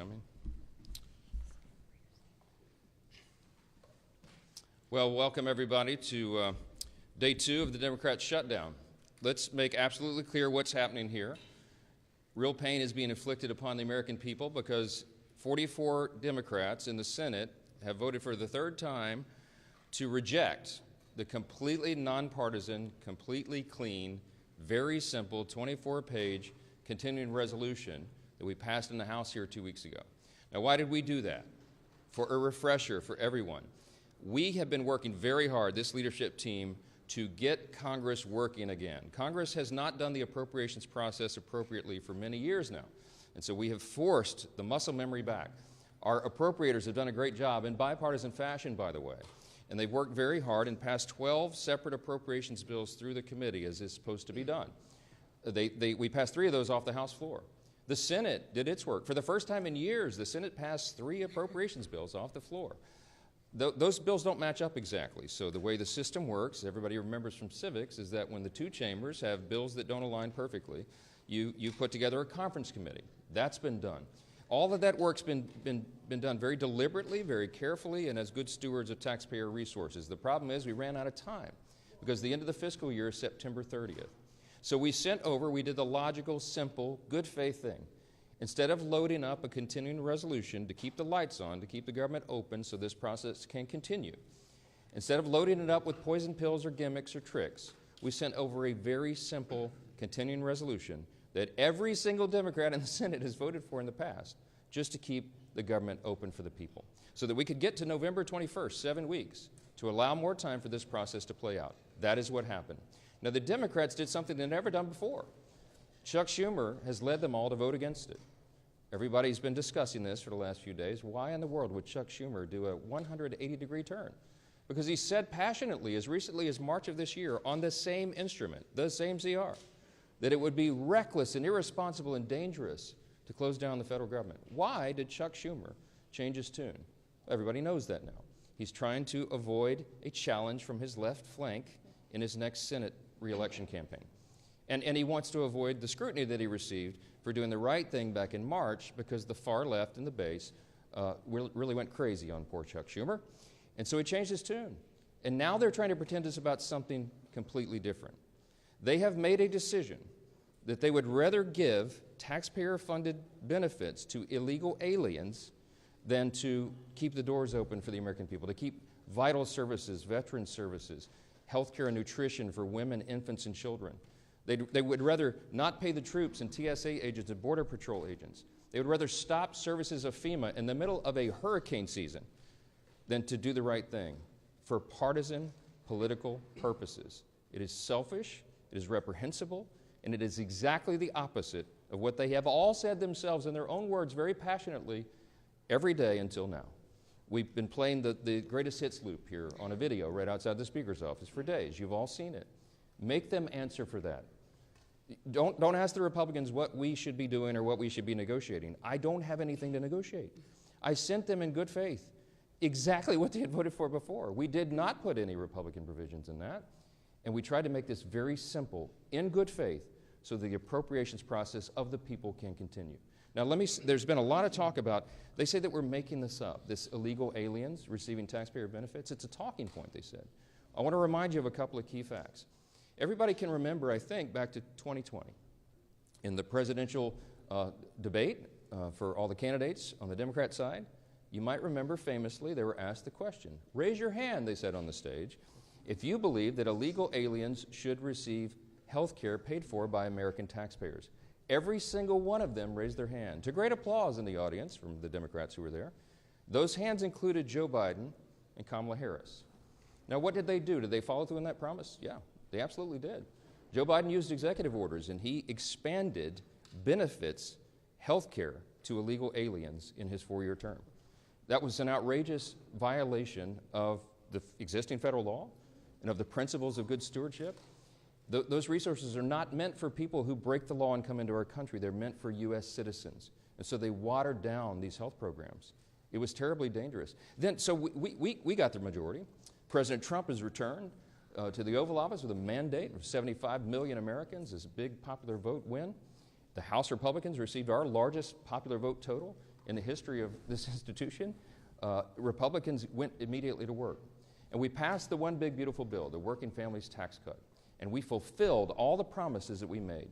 coming. Well, welcome everybody to day 2 of the Democrats' shutdown. Let's make absolutely clear what's happening here. Real pain is being inflicted upon the American people because 44 Democrats in the Senate have voted for the 3rd time to reject the completely nonpartisan, completely clean, very simple 24-page continuing resolution that we passed in the House here 2 weeks ago. Now, why did we do that? For a refresher for everyone. We have been working very hard, this leadership team, to get Congress working again. Congress has not done the appropriations process appropriately for many years now, and so we have forced the muscle memory back. Our appropriators have done a great job in bipartisan fashion, by the way, and they've worked very hard and passed 12 separate appropriations bills through the committee as is supposed to be done. We passed 3 of those off the House floor. The Senate did its work. For the first time in years, the Senate passed 3 appropriations bills off the floor. Those bills don't match up exactly. So the way the system works, everybody remembers from civics, is that when the 2 chambers have bills that don't align perfectly, you put together a conference committee. That's been done. All of that work's been done very deliberately, very carefully, and as good stewards of taxpayer resources. The problem is we ran out of time because the end of the fiscal year is September 30th. So we did the logical, simple, good faith thing. Instead of loading up a continuing resolution to keep the lights on, to keep the government open so this process can continue, instead of loading it up with poison pills or gimmicks or tricks, we sent over a very simple continuing resolution that every single Democrat in the Senate has voted for in the past, just to keep the government open for the people, so that we could get to November 21st, 7 weeks, to allow more time for this process to play out. That is what happened. Now, the Democrats did something they've never done before. Chuck Schumer has led them all to vote against it. Everybody's been discussing this for the last few days. Why in the world would Chuck Schumer do a 180-degree turn? Because he said passionately, as recently as March of this year, on the same instrument, the same CR, that it would be reckless and irresponsible and dangerous to close down the federal government. Why did Chuck Schumer change his tune? Everybody knows that now. He's trying to avoid a challenge from his left flank in his next Senate re-election campaign. And he wants to avoid the scrutiny that he received for doing the right thing back in March because the far left and the base really went crazy on poor Chuck Schumer. And so he changed his tune. And now they're trying to pretend it's about something completely different. They have made a decision that they would rather give taxpayer-funded benefits to illegal aliens than to keep the doors open for the American people, to keep vital services, veteran services, health care and nutrition for women, infants, and children. They would rather not pay the troops and TSA agents and Border Patrol agents. They would rather stop services of FEMA in the middle of a hurricane season than to do the right thing for partisan political purposes. It is selfish, it is reprehensible, and it is exactly the opposite of what they have all said themselves in their own words very passionately every day until now. We've been playing the greatest hits loop here on a video right outside the Speaker's office for days. You've all seen it. Make them answer for that. Don't ask the Republicans what we should be doing or what we should be negotiating. I don't have anything to negotiate. I sent them in good faith exactly what they had voted for before. We did not put any Republican provisions in that, and we tried to make this very simple, in good faith, so the appropriations process of the people can continue. Now, there's been a lot of talk about, they say that we're making this up, this illegal aliens receiving taxpayer benefits. It's a talking point, they said. I want to remind you of a couple of key facts. Everybody can remember, I think, back to 2020. In the presidential debate for all the candidates on the Democrat side, you might remember famously they were asked the question, raise your hand, they said on the stage, if you believe that illegal aliens should receive health care paid for by American taxpayers. Every single one of them raised their hand, to great applause in the audience from the Democrats who were there. Those hands included Joe Biden and Kamala Harris. Now, what did they do? Did they follow through on that promise? Yeah. They absolutely did. Joe Biden used executive orders, and he expanded benefits, health care, to illegal aliens in his 4-year term. That was an outrageous violation of the existing federal law and of the principles of good stewardship. Those resources are not meant for people who break the law and come into our country. They're meant for U.S. citizens. And so they watered down these health programs. It was terribly dangerous. So we got the majority. President Trump has returned to the Oval Office with a mandate of 75 million Americans, this big popular vote win. The House Republicans received our largest popular vote total. in the history of this institution, Republicans went immediately to work. And we passed the one big beautiful bill, the Working Families Tax Cut. And we fulfilled all the promises that we made.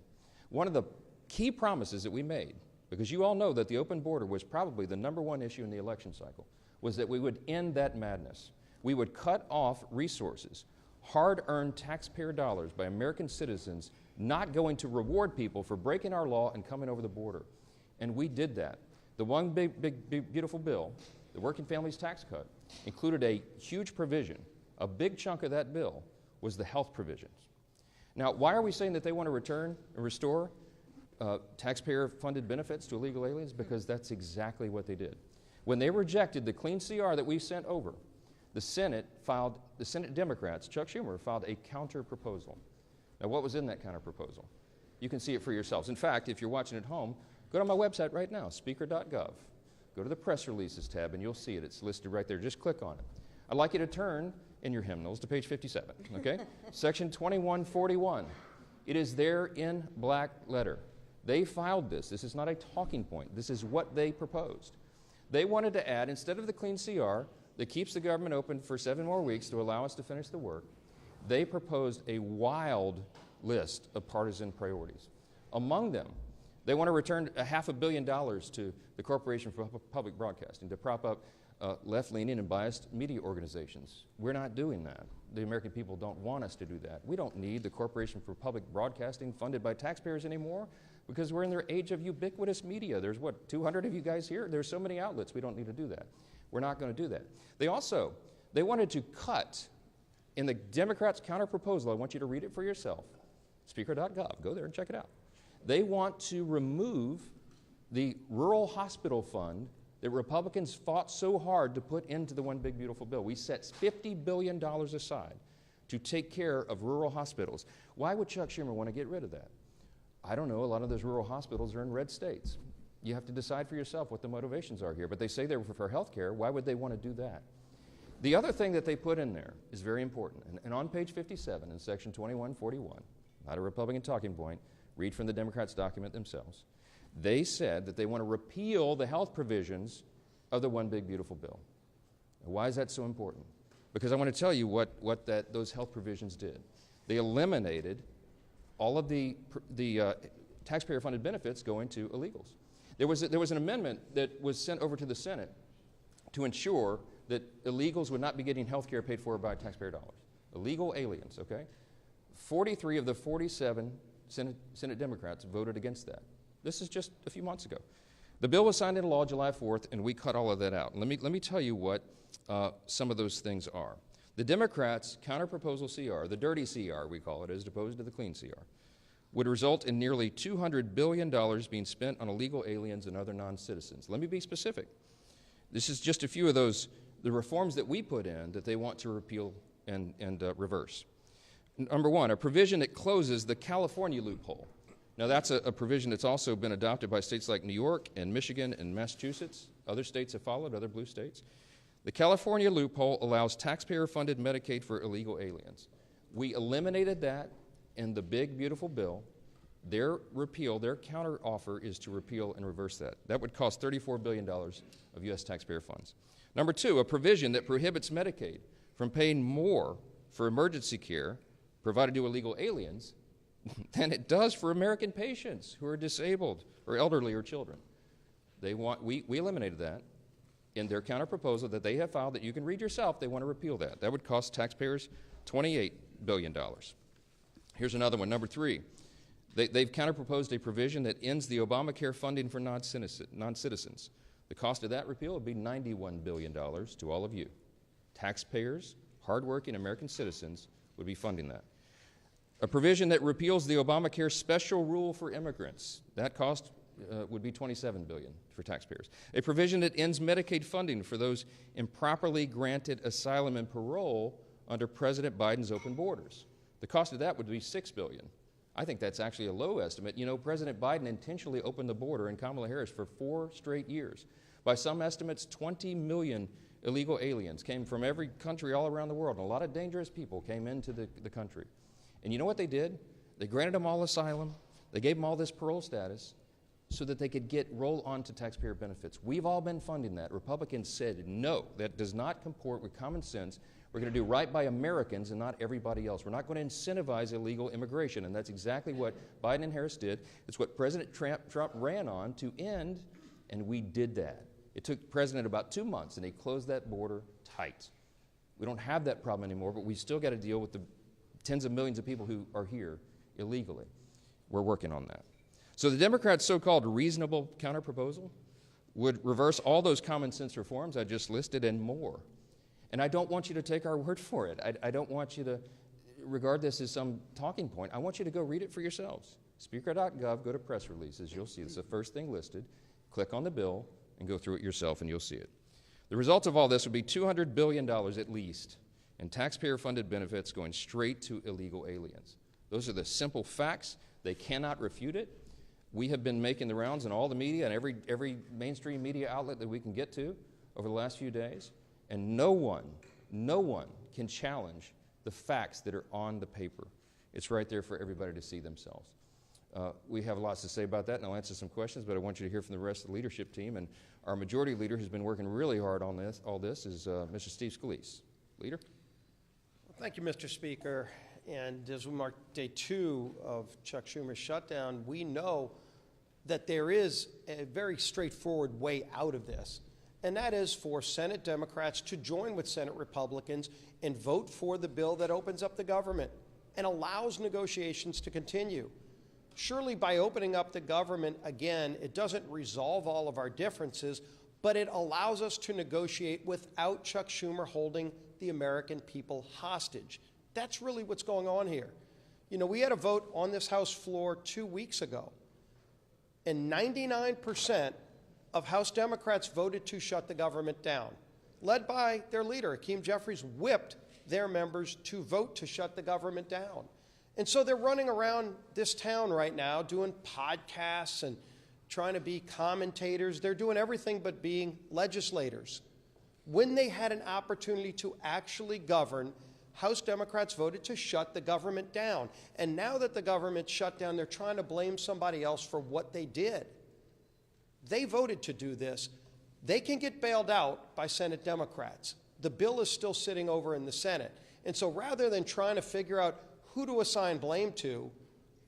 One of the key promises that we made, because you all know that the open border was probably the #1 issue in the election cycle, was that we would end that madness. We would cut off resources, hard-earned taxpayer dollars by American citizens not going to reward people for breaking our law and coming over the border. And we did that. The one big beautiful bill, the Working Families Tax Cut, included a huge provision. A big chunk of that bill was the health provisions. Now, why are we saying that they want to return and restore taxpayer-funded benefits to illegal aliens? Because that's exactly what they did. When they rejected the clean CR that we sent over, the Senate Democrats, Chuck Schumer, filed a counter-proposal. Now, what was in that counter-proposal? You can see it for yourselves. In fact, if you're watching at home, go to my website right now, speaker.gov. Go to the press releases tab and you'll see it. It's listed right there. Just click on it. I'd like you to turn in your hymnals to page 57, okay? Section 2141. It is there in black letter. They filed this. This is not a talking point. This is what they proposed. They wanted to add, instead of the clean CR that keeps the government open for 7 more weeks to allow us to finish the work, they proposed a wild list of partisan priorities. Among them, they want to return $500 million to the Corporation for Public Broadcasting to prop up left-leaning and biased media organizations. We're not doing that. The American people don't want us to do that. We don't need the Corporation for Public Broadcasting funded by taxpayers anymore because we're in their age of ubiquitous media. There's, what, 200 of you guys here? There's so many outlets. We don't need to do that. We're not going to do that. They wanted to cut, in the Democrats' counter-proposal, I want you to read it for yourself, speaker.gov. Go there and check it out. They want to remove the rural hospital fund that Republicans fought so hard to put into the one big beautiful bill. We set $50 billion aside to take care of rural hospitals. Why would Chuck Schumer want to get rid of that? I don't know. A lot of those rural hospitals are in red states. You have to decide for yourself what the motivations are here. But they say they're for health care. Why would they want to do that? The other thing that they put in there is very important. And on page 57 in section 2141, not a Republican talking point, read from the Democrats' document themselves. They said that they want to repeal the health provisions of the one big beautiful bill. Now, why is that so important? Because I want to tell you what those health provisions did. They eliminated all of the taxpayer-funded benefits going to illegals. There was an amendment that was sent over to the Senate to ensure that illegals would not be getting health care paid for by taxpayer dollars. Illegal aliens, okay? 43 of the 47 Senate Democrats voted against that. This is just a few months ago. The bill was signed into law July 4th, and we cut all of that out. And let me tell you what some of those things are. The Democrats' counter-proposal CR, the dirty CR we call it, as opposed to the clean CR, would result in nearly $200 billion being spent on illegal aliens and other non-citizens. Let me be specific. This is just a few of those, the reforms that we put in that they want to repeal and reverse. Number one, a provision that closes the California loophole. Now, that's a provision that's also been adopted by states like New York and Michigan and Massachusetts. Other states have followed, other blue states. The California loophole allows taxpayer-funded Medicaid for illegal aliens. We eliminated that in the big, beautiful bill. Their counter-offer is to repeal and reverse that. That would cost $34 billion of U.S. taxpayer funds. Number two, a provision that prohibits Medicaid from paying more for emergency care provided to illegal aliens than it does for American patients who are disabled or elderly or children. We eliminated that in their counter-proposal that they have filed that you can read yourself. They want to repeal that. That would cost taxpayers $28 billion. Here's another one, number three. They've counter-proposed a provision that ends the Obamacare funding for non-citizens. The cost of that repeal would be $91 billion to all of you. Taxpayers, hardworking American citizens would be funding that. A provision that repeals the Obamacare special rule for immigrants. That cost would be $27 billion for taxpayers. A provision that ends Medicaid funding for those improperly granted asylum and parole under President Biden's open borders. The cost of that would be $6 billion. I think that's actually a low estimate. You know, President Biden intentionally opened the border and Kamala Harris for 4 straight years. By some estimates, 20 million illegal aliens came from every country all around the world, and a lot of dangerous people came into the country. And you know what they did? They granted them all asylum. They gave them all this parole status so that they could roll on to taxpayer benefits. We've all been funding that. Republicans said, no, that does not comport with common sense. We're going to do right by Americans and not everybody else. We're not going to incentivize illegal immigration, and that's exactly what Biden and Harris did. It's what President Trump ran on to end, and we did that. It took the president about 2 months, and he closed that border tight. We don't have that problem anymore, but we still got to deal with the tens of millions of people who are here illegally. We're working on that. So the Democrats' so-called reasonable counterproposal would reverse all those common sense reforms I just listed and more. And I don't want you to take our word for it. I don't want you to regard this as some talking point. I want you to go read it for yourselves. Speaker.gov, go to press releases. You'll see it's the first thing listed. Click on the bill and go through it yourself, and you'll see it. The result of all this would be $200 billion at least in taxpayer-funded benefits going straight to illegal aliens. Those are the simple facts. They cannot refute it. We have been making the rounds in all the media and every mainstream media outlet that we can get to over the last few days. And no one can challenge the facts that are on the paper. It's right there for everybody to see themselves. We have lots to say about that, and I'll answer some questions, but I want you to hear from the rest of the leadership team. And our majority leader who's been working really hard on all this is Mr. Steve Scalise. Leader? Well, thank you, Mr. Speaker. And as we mark day 2 of Chuck Schumer's shutdown, we know that there is a very straightforward way out of this. And that is for Senate Democrats to join with Senate Republicans and vote for the bill that opens up the government and allows negotiations to continue. Surely by opening up the government again, it doesn't resolve all of our differences, but it allows us to negotiate without Chuck Schumer holding the American people hostage. That's really what's going on here. You know, we had a vote on this House floor 2 weeks ago, and 99% of House Democrats voted to shut the government down. Led by their leader, Hakeem Jeffries, whipped their members to vote to shut the government down. And so they're running around this town right now doing podcasts and trying to be commentators. They're doing everything but being legislators. When they had an opportunity to actually govern, House Democrats voted to shut the government down. And now that the government's shut down, they're trying to blame somebody else for what they did. They voted to do this. They can get bailed out by Senate Democrats. The bill is still sitting over in the Senate. And so rather than trying to figure out who to assign blame to,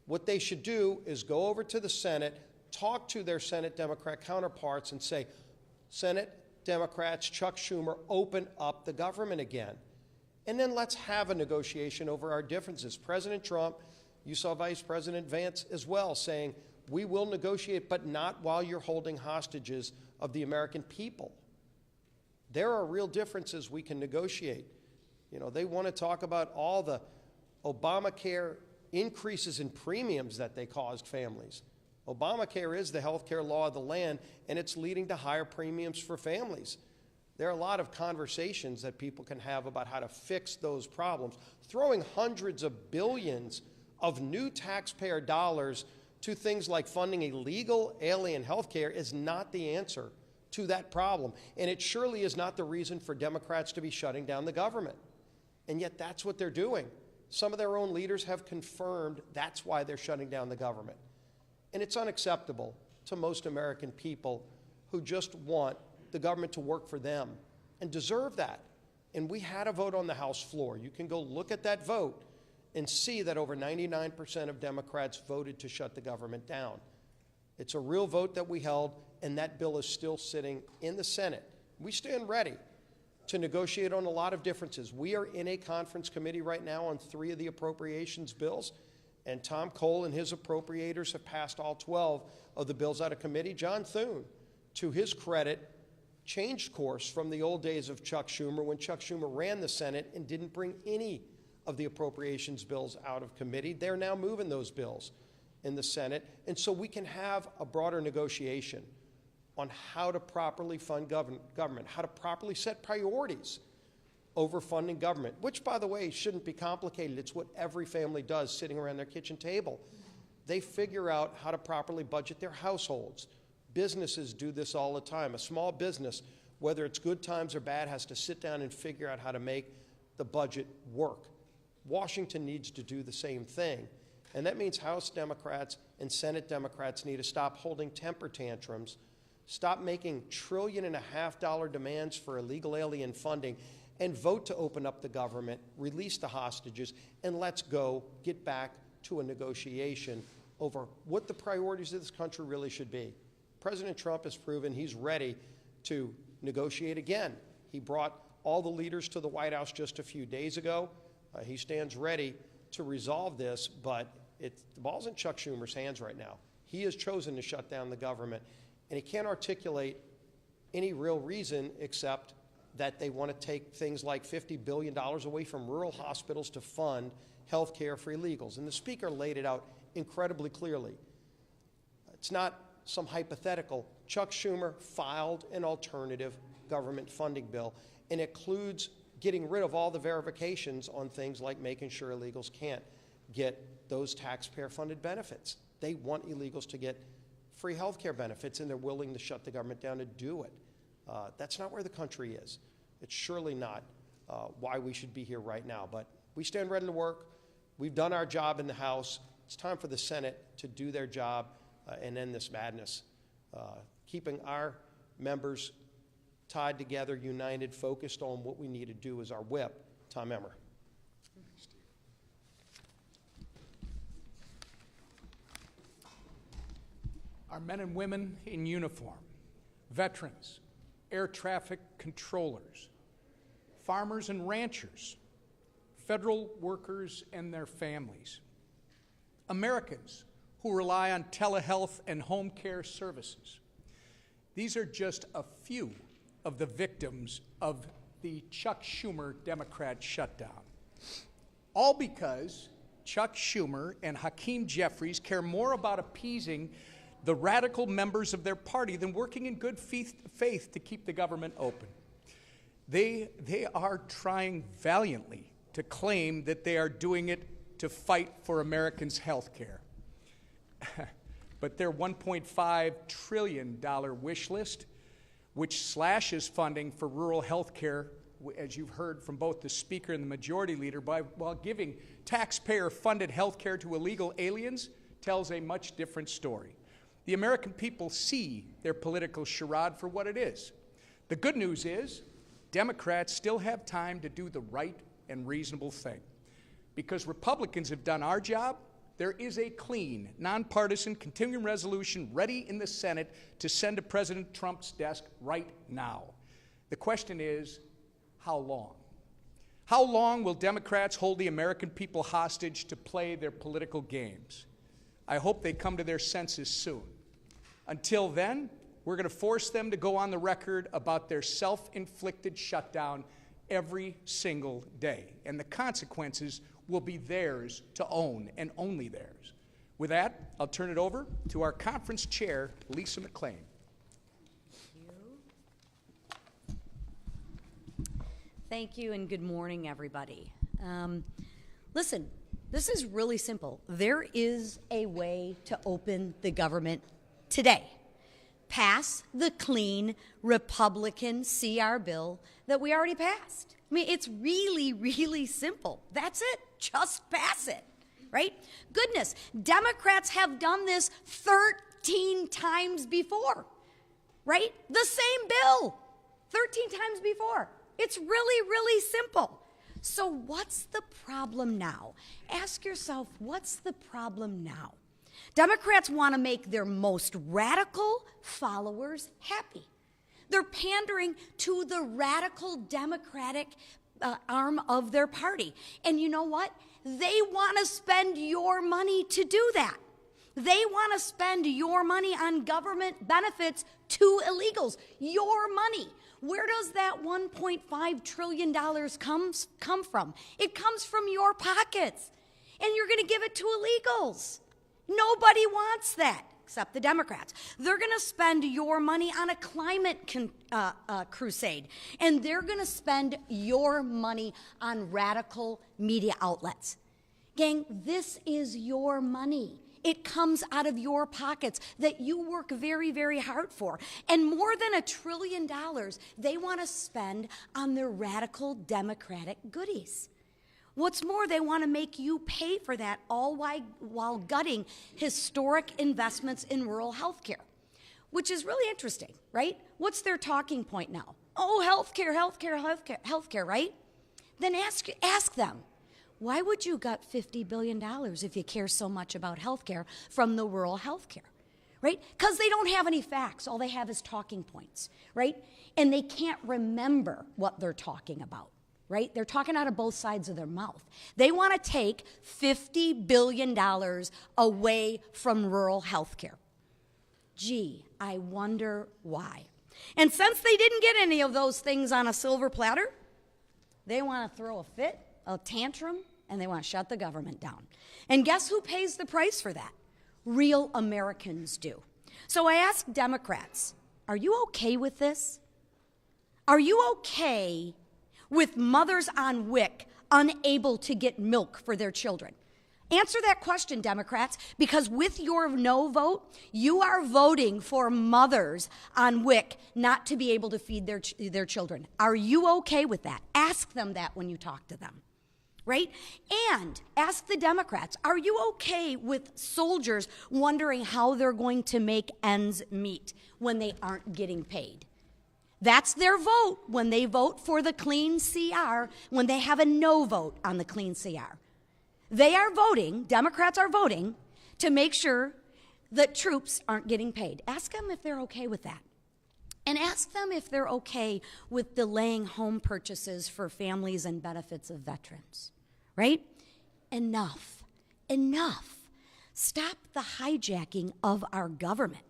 what they should do is go over to the Senate, talk to their Senate Democrat counterparts and say, Senate Democrats, Chuck Schumer, open up the government again. And then let's have a negotiation over our differences. President Trump, you saw Vice President Vance as well saying, we will negotiate, but not while you're holding hostages of the American people. There are real differences we can negotiate. You know, they want to talk about all the Obamacare increases in premiums that they caused families. Obamacare is the health care law of the land, and it's leading to higher premiums for families. There are a lot of conversations that people can have about how to fix those problems. Throwing hundreds of billions of new taxpayer dollars to things like funding illegal alien health care is not the answer to that problem. And it surely is not the reason for Democrats to be shutting down the government. And yet that's what they're doing. Some of their own leaders have confirmed that's why they're shutting down the government. And it's unacceptable to most American people who just want the government to work for them and deserve that. And we had a vote on the House floor. You can go look at that vote and see that over 99% of Democrats voted to shut the government down. It's a real vote that we held, and that bill is still sitting in the Senate. We stand ready to negotiate on a lot of differences. We are in a conference committee right now on 3 of the appropriations bills, and Tom Cole and his appropriators have passed all 12 of the bills out of committee. John Thune, to his credit, changed course from the old days of Chuck Schumer when Chuck Schumer ran the Senate and didn't bring any of the appropriations bills out of committee. They're now moving those bills in the Senate, and so we can have a broader negotiation on how to properly fund government, how to properly set priorities over funding government, which, by the way, shouldn't be complicated. It's what every family does sitting around their kitchen table. They figure out how to properly budget their households. Businesses do this all the time. A small business, whether it's good times or bad, has to sit down and figure out how to make the budget work. Washington needs to do the same thing. And that means House Democrats and Senate Democrats need to stop holding temper tantrums, stop making $1.5 trillion demands for illegal alien funding, and vote to open up the government, release the hostages, and let's go get back to a negotiation over what the priorities of this country really should be. President Trump has proven he's ready to negotiate again. He brought all the leaders to the White House just a few days ago. He stands ready to resolve this, but the ball's in Chuck Schumer's hands right now. He has chosen to shut down the government, and he can't articulate any real reason except that they want to take things like $50 billion away from rural hospitals to fund health care for illegals. And the Speaker laid it out incredibly clearly. It's not some hypothetical. Chuck Schumer filed an alternative government funding bill, and it includes getting rid of all the verifications on things like making sure illegals can't get those taxpayer-funded benefits. They want illegals to get free health care benefits, and they're willing to shut the government down to do it. That's not where the country is. It's surely not why we should be here right now. But we stand ready to work. We've done our job in the House. It's time for the Senate to do their job and end this madness. Keeping our members tied together, united, focused on what we need to do is our whip. Tom Emmer. Our men and women in uniform, veterans, air traffic controllers, farmers and ranchers, federal workers and their families, Americans who rely on telehealth and home care services. These are just a few of the victims of the Chuck Schumer Democrat shutdown. All because Chuck Schumer and Hakeem Jeffries care more about appeasing the radical members of their party than working in good faith to keep the government open. They are trying valiantly to claim that they are doing it to fight for Americans' health care. But their $1.5 trillion wish list, which slashes funding for rural health care, as you've heard from both the Speaker and the Majority Leader, while giving taxpayer-funded health care to illegal aliens, tells a much different story. The American people see their political charade for what it is. The good news is Democrats still have time to do the right and reasonable thing. Because Republicans have done our job, there is a clean, nonpartisan continuing resolution ready in the Senate to send to President Trump's desk right now. The question is, how long? How long will Democrats hold the American people hostage to play their political games? I hope they come to their senses soon. Until then, we're going to force them to go on the record about their self-inflicted shutdown every single day. And the consequences will be theirs to own, and only theirs. With that, I'll turn it over to our conference chair, Lisa McClain. Thank you, and good morning, everybody. Listen, this is really simple. There is a way to open the government today. Pass the clean Republican CR bill that we already passed. I mean, it's really, really simple. That's it. Just pass it, right? Goodness, Democrats have done this 13 times before, right? The same bill, 13 times before. It's really, really simple. So what's the problem now? Ask yourself, what's the problem now? Democrats want to make their most radical followers happy. They're pandering to the radical Democratic arm of their party. And you know what? They want to spend your money to do that. They want to spend your money on government benefits to illegals. Your money. Where does that $1.5 trillion come from? It comes from your pockets. And you're going to give it to illegals. Nobody wants that, except the Democrats. They're going to spend your money on a climate crusade, and they're going to spend your money on radical media outlets. Gang, this is your money. It comes out of your pockets that you work very, very hard for. And more than $1 trillion they want to spend on their radical Democratic goodies. What's more, they want to make you pay for that, all while gutting historic investments in rural health care, which is really interesting, right? What's their talking point now? Oh, healthcare, healthcare, healthcare, healthcare, right? Then ask them, why would you gut $50 billion if you care so much about healthcare from the rural healthcare, right? Because they don't have any facts. All they have is talking points, right? And they can't remember what they're talking about, right? They're talking out of both sides of their mouth. They want to take $50 billion away from rural healthcare. Gee, I wonder why. And since they didn't get any of those things on a silver platter, they want to throw a fit, a tantrum, and they want to shut the government down. And guess who pays the price for that? Real Americans do. So I ask Democrats, are you okay with this? Are you okay with mothers on WIC unable to get milk for their children? Answer that question, Democrats, because with your no vote, you are voting for mothers on WIC not to be able to feed their children. Are you okay with that? Ask them that when you talk to them, right? And ask the Democrats, are you okay with soldiers wondering how they're going to make ends meet when they aren't getting paid? That's their vote when they vote for the clean CR, when they have a no vote on the clean CR. They are voting, Democrats are voting, to make sure that troops aren't getting paid. Ask them if they're okay with that. And ask them if they're okay with delaying home purchases for families and benefits of veterans, right? Enough. Enough. Stop the hijacking of our government.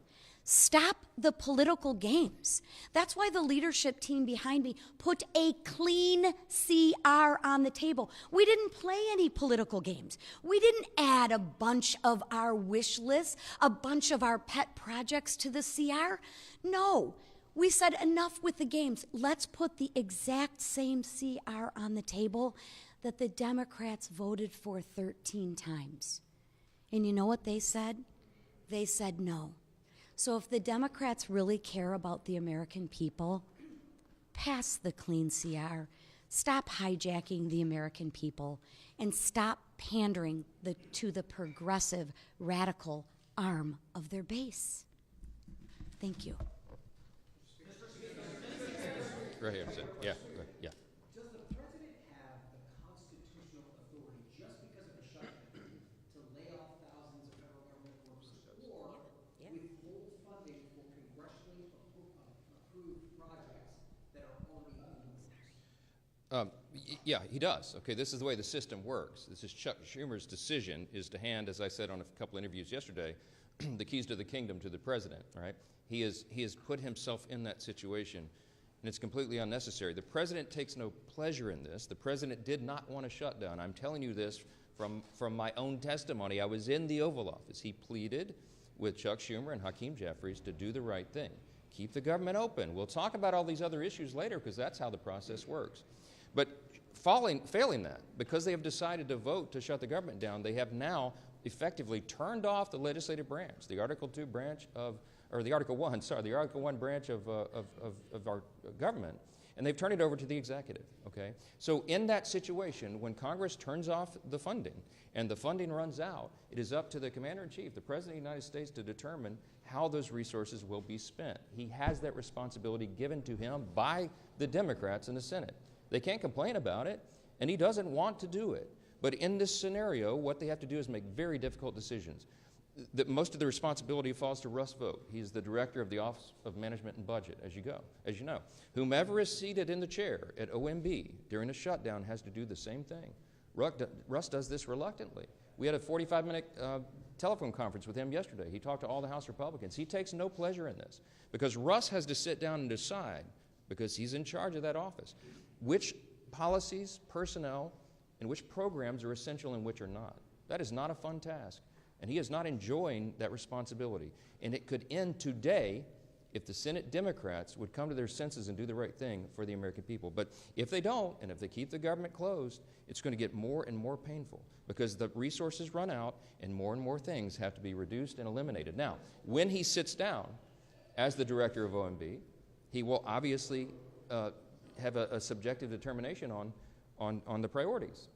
Stop the political games. That's why the leadership team behind me put a clean CR on the table. We didn't play any political games. We didn't add a bunch of our wish lists, a bunch of our pet projects to the CR. No, we said enough with the games. Let's put the exact same CR on the table that the Democrats voted for 13 times. And you know what they said? They said no. So if the Democrats really care about the American people, pass the clean CR, stop hijacking the American people, and stop pandering to the progressive, radical arm of their base. Thank you. Right here, yeah, yeah. Does the president have the constitutional authority, just because of a shutdown, to lay off thousands of federal government workers, or withhold funding for congressionally approved projects that are already in the works? Yeah, he does. Okay, this is the way the system works. This is Chuck Schumer's decision is to hand, as I said on a couple interviews yesterday, the keys to the kingdom to the president, right? He has put himself in that situation, and it's completely unnecessary. The president takes no pleasure in this. The president did not want a shutdown. I'm telling you this from my own testimony. I was in the Oval Office. He pleaded with Chuck Schumer and Hakeem Jeffries to do the right thing. Keep the government open. We'll talk about all these other issues later because that's how the process works. But failing that, because they have decided to vote to shut the government down, they have now effectively turned off the legislative branch, the Article 2 branch of, or the Article 1, sorry, the Article 1 branch of our government, and they've turned it over to the executive, okay? So in that situation, when Congress turns off the funding and the funding runs out, it is up to the Commander-in-Chief, the President of the United States, to determine how those resources will be spent. He has that responsibility given to him by the Democrats in the Senate. They can't complain about it, and he doesn't want to do it. But in this scenario, what they have to do is make very difficult decisions. Most of the responsibility falls to Russ Vought. He's the director of the Office of Management and Budget, as you know. Whomever is seated in the chair at OMB during a shutdown has to do the same thing. Russ does this reluctantly. We had a 45-minute telephone conference with him yesterday. He talked to all the House Republicans. He takes no pleasure in this because Russ has to sit down and decide, because he's in charge of that office, which policies, personnel, and which programs are essential and which are not. That is not a fun task. And he is not enjoying that responsibility. And it could end today if the Senate Democrats would come to their senses and do the right thing for the American people. But if they don't, and if they keep the government closed, it's going to get more and more painful because the resources run out and more things have to be reduced and eliminated. Now, when he sits down as the director of OMB, he will obviously have a subjective determination on the priorities.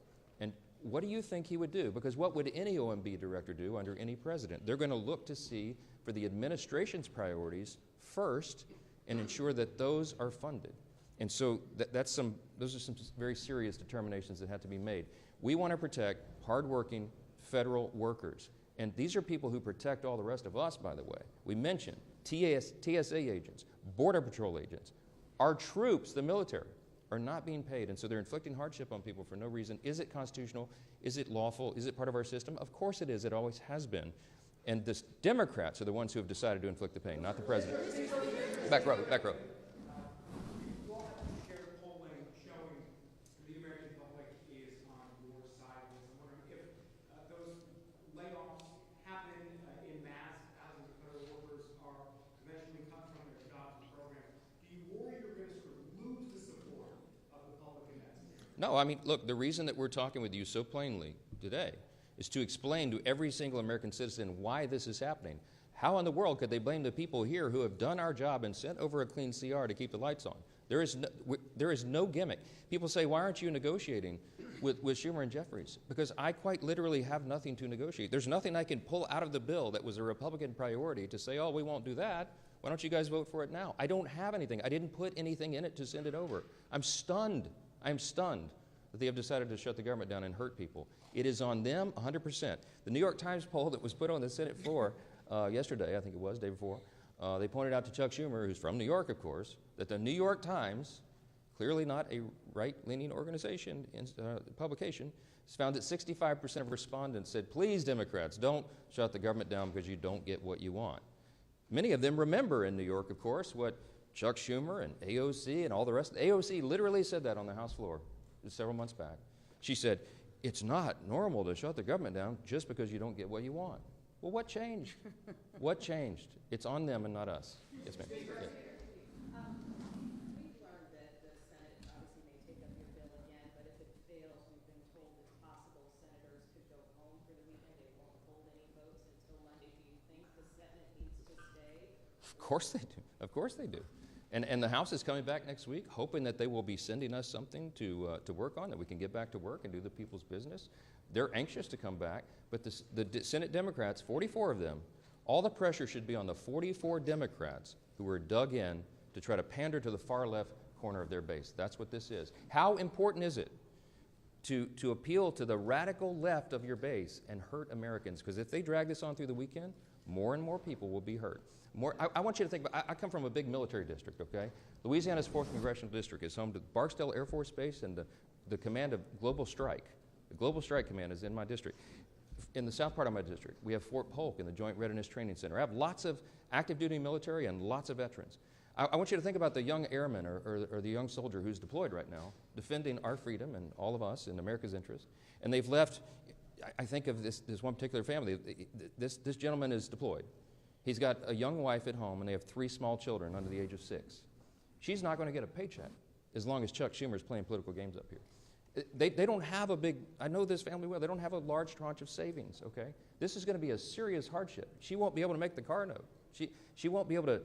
what do you think he would do? Because what would any OMB director do under any president? They're going to look to see for the administration's priorities first and ensure that those are funded. And so those are some very serious determinations that have to be made. We want to protect hardworking federal workers. And these are people who protect all the rest of us, by the way. We mentioned TSA agents, Border Patrol agents. Our troops, the military, are not being paid, and so they're inflicting hardship on people for no reason. Is it constitutional? Is it lawful? Is it part of our system? Of course it is. It always has been. And the Democrats are the ones who have decided to inflict the pain, not the president. Back row, back row. You all have shared polling showing the American public is on your side. I'm wondering if those layoffs happen in mass, thousands of federal workers are eventually cut from their jobs and programs. Do you worry you're going to sort of lose the support of the public in that scenario? No, I mean, look, the reason that we're talking with you so plainly today is to explain to every single American citizen why this is happening. How in the world could they blame the people here who have done our job and sent over a clean CR to keep the lights on? There is no gimmick. People say, why aren't you negotiating with Schumer and Jeffries? Because I quite literally have nothing to negotiate. There's nothing I can pull out of the bill that was a Republican priority to say, oh, we won't do that. Why don't you guys vote for it now? I don't have anything. I didn't put anything in it to send it over. I'm stunned. I'm stunned that they have decided to shut the government down and hurt people. It is on them 100%. The New York Times poll that was put on the Senate floor yesterday, I think it was, day before, they pointed out to Chuck Schumer, who's from New York, of course, that the New York Times, clearly not a right-leaning organization, publication, has found that 65% of respondents said, please, Democrats, don't shut the government down because you don't get what you want. Many of them remember in New York, of course, what Chuck Schumer and AOC and all the rest. AOC literally said that on the House floor several months back. She said, it's not normal to shut the government down just because you don't get what you want. Well, what changed? What changed? It's on them and not us. Yes, ma'am. Yeah. We've learned that the Senate obviously may take up your bill again, but if it fails, we've been told it's possible senators could go home for the weekend. They won't hold any votes until Monday. Do you think the Senate needs to stay? Of course they do. Of course they do. And the House is coming back next week, hoping that they will be sending us something to work on, that we can get back to work and do the people's business. They're anxious to come back, but the Senate Democrats, 44 of them, all the pressure should be on the 44 Democrats who were dug in to try to pander to the far left corner of their base. That's what this is. How important is it to appeal to the radical left of your base and hurt Americans? Because if they drag this on through the weekend, more and more people will be hurt. I want you to think about, I come from a big military district, okay? Louisiana's 4th Congressional District is home to Barksdale Air Force Base and the command of Global Strike. The Global Strike Command is in my district. In the south part of my district, we have Fort Polk and the Joint Readiness Training Center. I have lots of active duty military and lots of veterans. I want you to think about the young airman or the young soldier who's deployed right now, defending our freedom and all of us in America's interest. And they've left, I think of this one particular family. This gentleman is deployed. He's got a young wife at home, and they have 3 small children under the age of 6. She's not going to get a paycheck as long as Chuck Schumer is playing political games up here. They don't have a big, I know this family well, they don't have a large tranche of savings, okay? This is going to be a serious hardship. She won't be able to make the car note. She won't be able to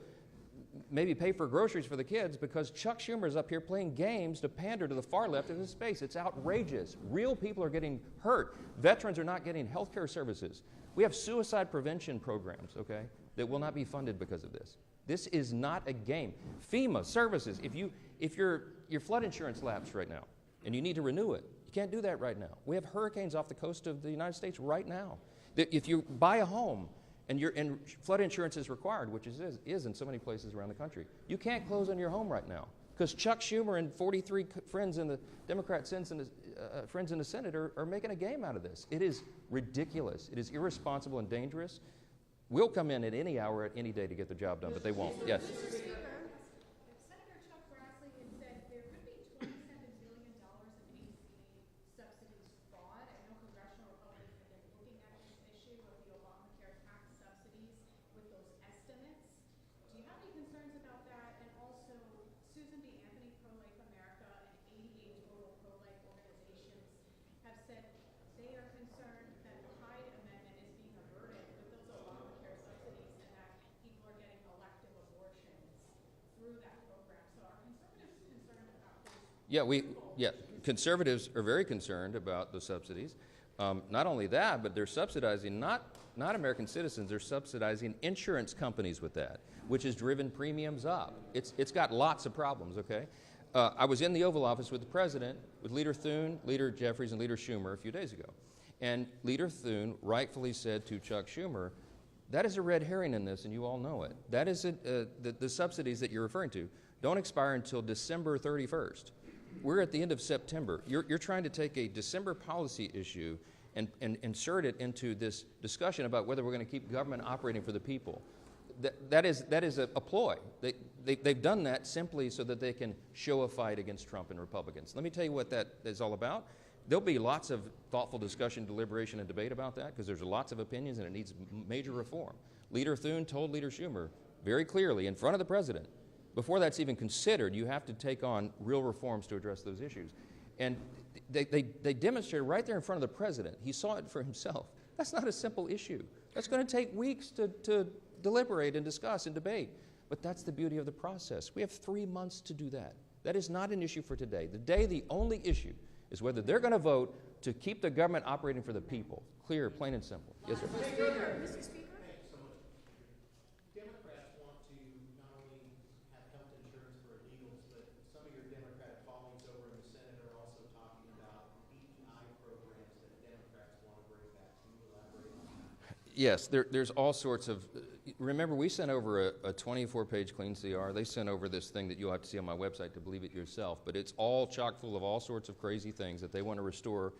maybe pay for groceries for the kids because Chuck Schumer is up here playing games to pander to the far left of his space. It's outrageous. Real people are getting hurt. Veterans are not getting health care services. We have suicide prevention programs, okay, that will not be funded because of this. This is not a game. FEMA services, if your flood insurance lapsed right now and you need to renew it, you can't do that right now. We have hurricanes off the coast of the United States right now. If you buy a home and flood insurance is required, which is in so many places around the country, you can't close on your home right now because Chuck Schumer and 43 friends in the Democrat friends in the Senate are making a game out of this. It is ridiculous. It is irresponsible and dangerous. We'll come in at any hour, at any day to get the job done, but they won't. Yes. Senator Chuck Grassley had said there could be $27 billion of ACA subsidies fraud. I know congressional Republicans have been looking at this issue of the Obamacare tax subsidies with those estimates. Do you have any concerns about that? And also, Susan B. Anthony, Pro-Life America, and 88 total pro-life organizations have said they are concerned that the Hyde Amendment is being averted with those Obamacare subsidies and that people are getting elective abortions through that program. So are conservatives concerned about this? Yeah, conservatives are very concerned about the subsidies. Not only that, but they're subsidizing not American citizens, they're subsidizing insurance companies with that, which has driven premiums up. It's got lots of problems, okay? I was in the Oval Office with the President, with Leader Thune, Leader Jeffries, and Leader Schumer a few days ago. And Leader Thune rightfully said to Chuck Schumer, that is a red herring in this, and you all know it. That is the subsidies that you're referring to don't expire until December 31st. We're at the end of September. You're trying to take a December policy issue and insert it into this discussion about whether we're going to keep government operating for the people. That is a ploy. They've done that simply so that they can show a fight against Trump and Republicans. Let me tell you what that is all about. There'll be lots of thoughtful discussion, deliberation, and debate about that because there's lots of opinions and it needs major reform. Leader Thune told Leader Schumer very clearly in front of the President, before that's even considered, you have to take on real reforms to address those issues. And they demonstrated right there in front of the President. He saw it for himself. That's not a simple issue. That's going to take weeks to deliberate and discuss and debate. But that's the beauty of the process. We have 3 months to do that. That is not an issue for today. The only issue is whether they're going to vote to keep the government operating for the people. Clear, plain and simple. Yes, sir. Mr. Speaker? Democrats want to not only have health insurance for illegals, but some of your Democratic colleagues over in the Senate are also talking about DEI programs that Democrats want to bring back. Can you elaborate on that? Yes, there's all sorts of. Remember, we sent over a 24-page clean CR. They sent over this thing that you'll have to see on my website to believe it yourself. But it's all chock full of all sorts of crazy things that they want to restore,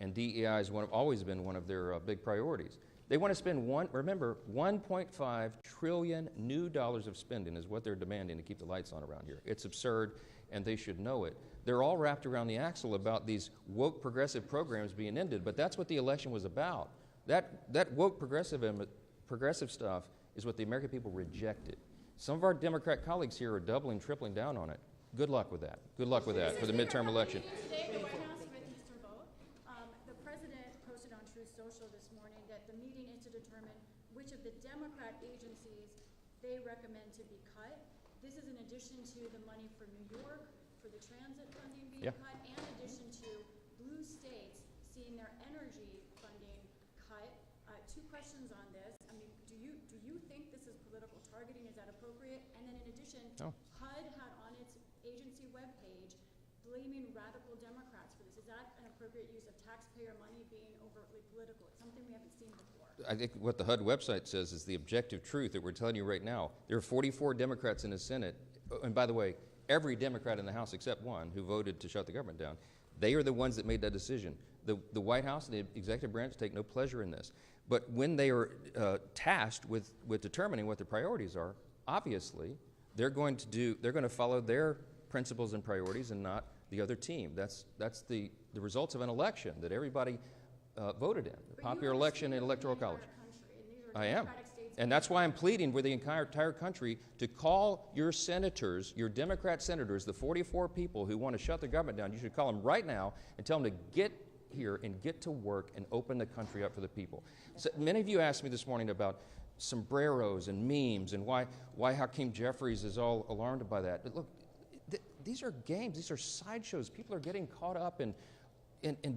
and DEI has always been one of their big priorities. They want to spend $1.5 trillion new dollars of spending is what they're demanding to keep the lights on around here. It's absurd, and they should know it. They're all wrapped around the axle about these woke progressive programs being ended, but that's what the election was about. That woke progressive stuff is what the American people rejected. Some of our Democrat colleagues here are doubling, tripling down on it. Good luck with that. Good luck with that for the midterm election. Today, the White House with Mr. Vogt, the president posted on Truth Social this morning that the meeting is to determine which of the Democrat agencies they recommend to be cut. This is in addition to the money for New York, for the transit funding being cut, and in addition to blue states seeing their energy funding cut. Two questions on this. I mean, do you think this is political targeting? Is that appropriate? And then in addition, HUD had on its agency webpage blaming radical Democrats for this. Is that an appropriate use of taxpayer money being overtly political? It's something we haven't seen before. I think what the HUD website says is the objective truth that we're telling you right now. There are 44 Democrats in the Senate, and by the way, every Democrat in the House except one who voted to shut the government down. They are the ones that made that decision. The White House and the executive branch take no pleasure in this. But when they are tasked with determining what their priorities are, obviously they're going to follow their principles and priorities and not the other team. That's the results of an election that everybody voted in, the popular election and electoral college. I am. And that's why I'm pleading with the entire country to call your senators, your Democrat senators, the 44 people who want to shut the government down. You should call them right now and tell them to get here and get to work and open the country up for the people. So many of you asked me this morning about sombreros and memes and why Hakeem Jeffries is all alarmed by that. But look, these are games. These are sideshows. People are getting caught up in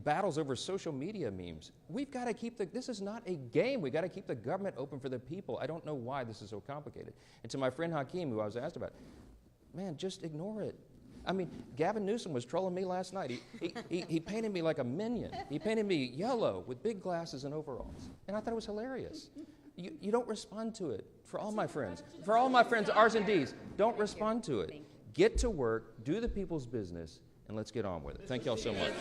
battles over social media memes. We've got to keep this is not a game. We've got to keep the government open for the people. I don't know why this is so complicated. And to my friend Hakeem, who I was asked about, man, just ignore it. I mean, Gavin Newsom was trolling me last night. He painted me like a minion. He painted me yellow with big glasses and overalls. And I thought it was hilarious. You don't respond to it. For all my friends, R's and D's, don't respond to it. Get to work, do the people's business, and let's get on with it. Thank y'all so much.